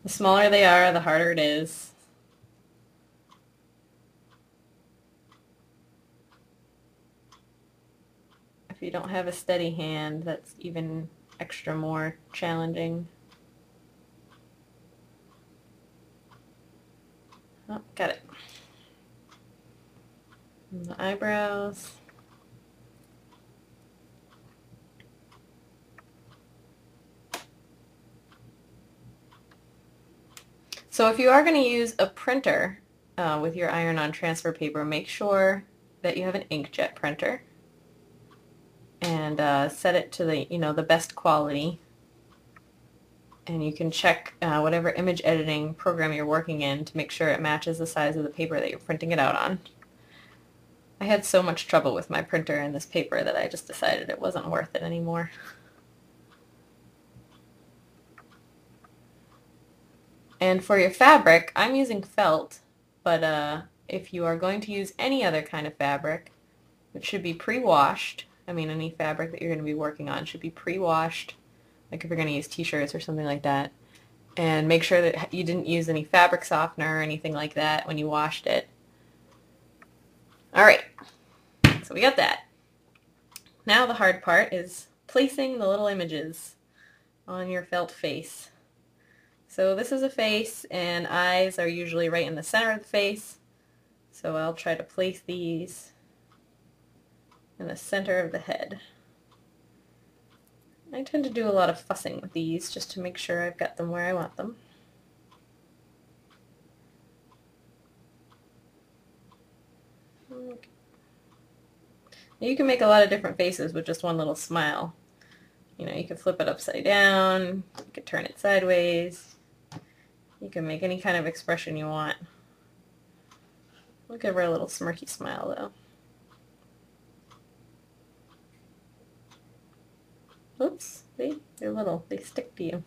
The smaller they are, the harder it is. If you don't have a steady hand, that's even extra more challenging. Oh, got it. And the eyebrows. So if you are going to use a printer with your iron-on transfer paper, make sure that you have an inkjet printer and set it to the best quality. And you can check whatever image editing program you're working in to make sure it matches the size of the paper that you're printing it out on. I had so much trouble with my printer and this paper that I just decided it wasn't worth it anymore. And for your fabric, I'm using felt, but if you are going to use any other kind of fabric, it should be pre-washed. I mean, any fabric that you're going to be working on should be pre-washed, like if you're going to use t-shirts or something like that. And make sure that you didn't use any fabric softener or anything like that when you washed it. Alright, so we got that. Now the hard part is placing the little images on your felt face. So this is a face, and eyes are usually right in the center of the face. So I'll try to place these in the center of the head. I tend to do a lot of fussing with these just to make sure I've got them where I want them. Okay. You can make a lot of different faces with just one little smile. You know, you can flip it upside down, you can turn it sideways, you can make any kind of expression you want. We'll give her a little smirky smile though. Oops, see? They're little, they stick to you.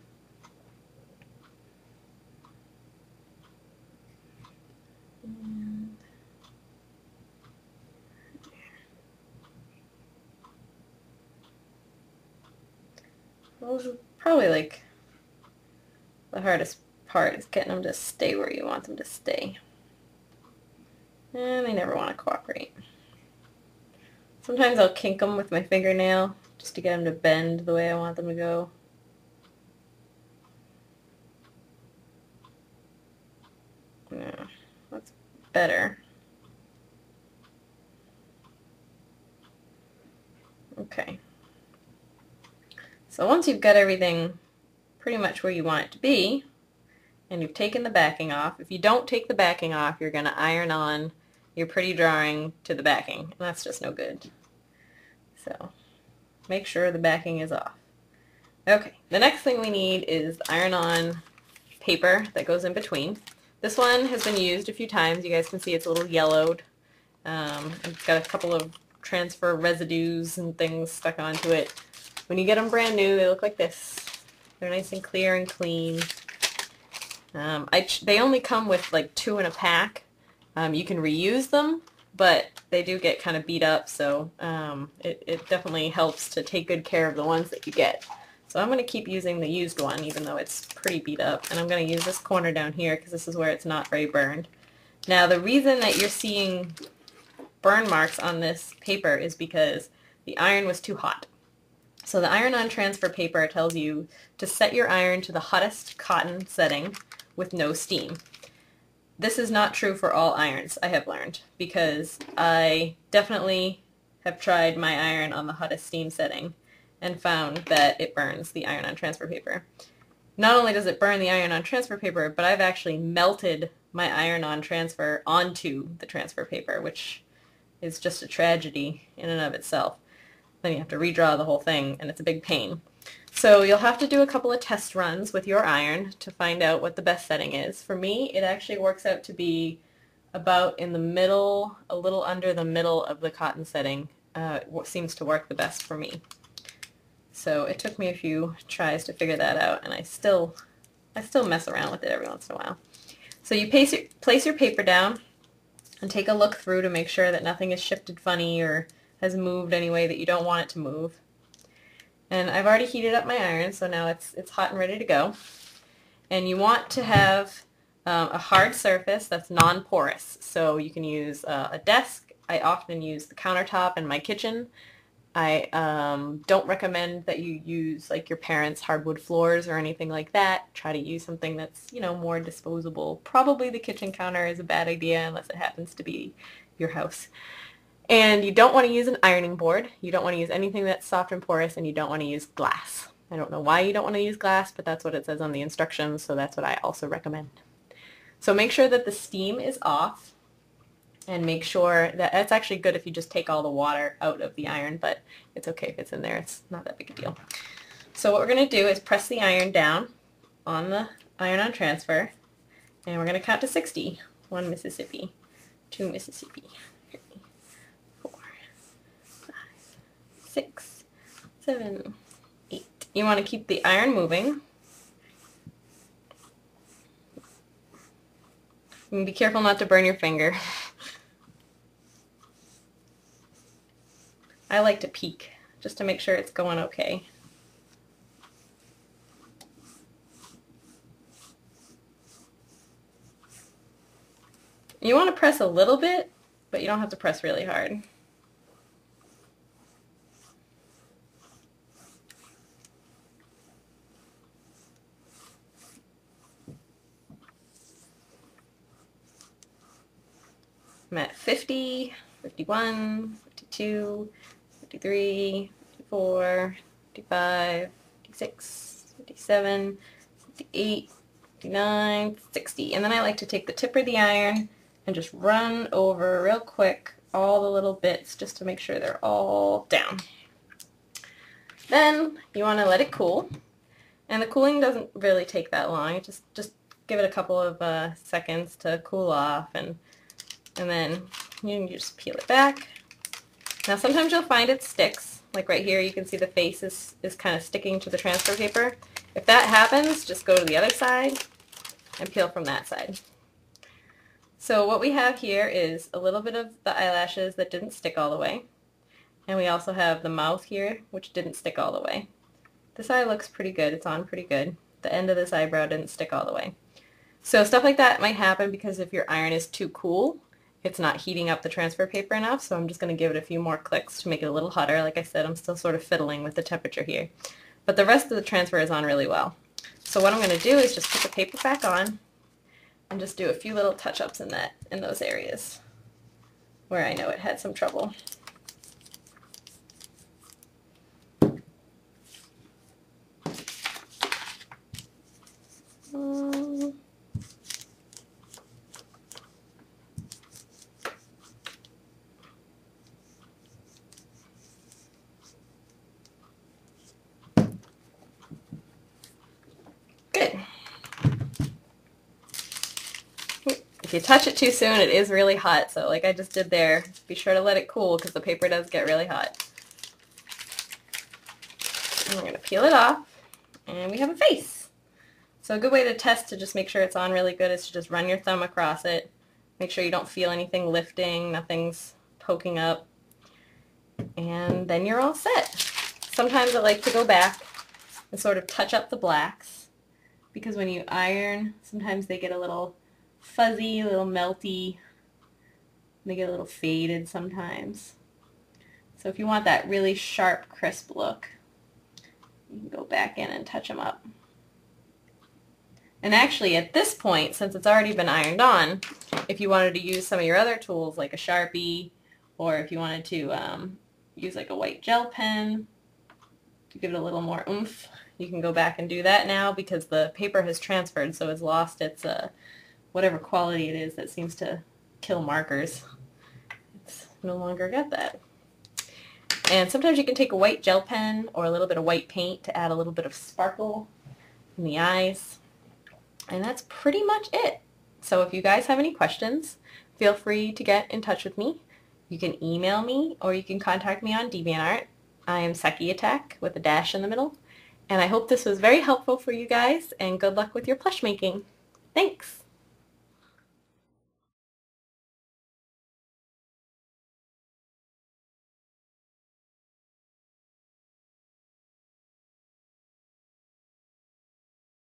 And well, this is probably like the hardest part is getting them to stay where you want them to stay. And they never want to cooperate. Sometimes I'll kink them with my fingernail just to get them to bend the way I want them to go. Yeah, that's better. Okay. So once you've got everything pretty much where you want it to be, and you've taken the backing off, if you don't take the backing off, you're going to iron on your pretty drawing to the backing, and that's just no good. So make sure the backing is off. Okay, the next thing we need is the iron-on paper that goes in between. This one has been used a few times. You guys can see it's a little yellowed. It's got a couple of transfer residues and things stuck onto it. When you get them brand new, they look like this. They're nice and clear and clean. They only come with like 2 in a pack. You can reuse them, but they do get kind of beat up, so it definitely helps to take good care of the ones that you get. So I'm going to keep using the used one, even though it's pretty beat up, and I'm going to use this corner down here because this is where it's not very burned. Now the reason that you're seeing burn marks on this paper is because the iron was too hot. So the iron-on transfer paper tells you to set your iron to the hottest cotton setting with no steam. This is not true for all irons, I have learned, because I definitely have tried my iron on the hottest steam setting and found that it burns the iron-on transfer paper. Not only does it burn the iron-on transfer paper, but I've actually melted my iron-on transfer onto the transfer paper, which is just a tragedy in and of itself. Then you have to redraw the whole thing, and it's a big pain. So you'll have to do a couple of test runs with your iron to find out what the best setting is. For me, it actually works out to be about in the middle, a little under the middle of the cotton setting. What seems to work the best for me. So it took me a few tries to figure that out, and I still mess around with it every once in a while. So you place your paper down and take a look through to make sure that nothing is shifted funny or has moved any way that you don't want it to move. And I've already heated up my iron, so now it's hot and ready to go. And you want to have a hard surface that's non-porous. So you can use a desk. I often use the countertop in my kitchen. I don't recommend that you use like your parents' hardwood floors or anything like that. Try to use something that's, you know, more disposable. Probably the kitchen counter is a bad idea unless it happens to be your house. And you don't want to use an ironing board. You don't want to use anything that's soft and porous, and you don't want to use glass. I don't know why you don't want to use glass, but that's what it says on the instructions, so that's what I also recommend. So make sure that the steam is off, and make sure that it's actually good if you just take all the water out of the iron, but it's okay if it's in there. It's not that big a deal. So what we're going to do is press the iron down on the iron-on transfer, and we're going to count to 60. 1 Mississippi, 2 Mississippi, 3, 4, 5, 6, 7, 8. You want to keep the iron moving. And be careful not to burn your finger. I like to peek just to make sure it's going okay. You want to press a little bit, but you don't have to press really hard. I'm at 50, 51, 52, 53, 54, 55, 56, 57, 58, 59, 60. And then I like to take the tip of the iron and just run over real quick all the little bits just to make sure they're all down. Then you want to let it cool. And the cooling doesn't really take that long. Just give it a couple of seconds to cool off, and then you can just peel it back. Now sometimes you'll find it sticks. Like right here, you can see the face is kind of sticking to the transfer paper. If that happens, just go to the other side and peel from that side. So what we have here is a little bit of the eyelashes that didn't stick all the way. And we also have the mouth here, which didn't stick all the way. This eye looks pretty good. It's on pretty good. The end of this eyebrow didn't stick all the way. So stuff like that might happen because if your iron is too cool, it's not heating up the transfer paper enough, so I'm just going to give it a few more clicks to make it a little hotter. Like I said, I'm still sort of fiddling with the temperature here. But the rest of the transfer is on really well. So what I'm going to do is just put the paper back on and just do a few little touch-ups in those areas where I know it had some trouble. Good. If you touch it too soon, it is really hot, so like I just did there, be sure to let it cool because the paper does get really hot. And we're going to peel it off, and we have a face. So a good way to test to just make sure it's on really good is to just run your thumb across it. Make sure you don't feel anything lifting, nothing's poking up, and then you're all set. Sometimes I like to go back and sort of touch up the blacks because when you iron, sometimes they get a little fuzzy, a little melty, they get a little faded sometimes. So if you want that really sharp, crisp look, you can go back in and touch them up. And actually at this point, since it's already been ironed on, if you wanted to use some of your other tools like a Sharpie, or if you wanted to use like a white gel pen to give it a little more oomph, you can go back and do that now because the paper has transferred, so it's lost its whatever quality it is that seems to kill markers. It's no longer got that. And sometimes you can take a white gel pen or a little bit of white paint to add a little bit of sparkle in the eyes. And that's pretty much it. So if you guys have any questions, feel free to get in touch with me. You can email me or you can contact me on DeviantArt. I am Sakky Attack with a dash in the middle. And I hope this was very helpful for you guys, and good luck with your plush making. Thanks!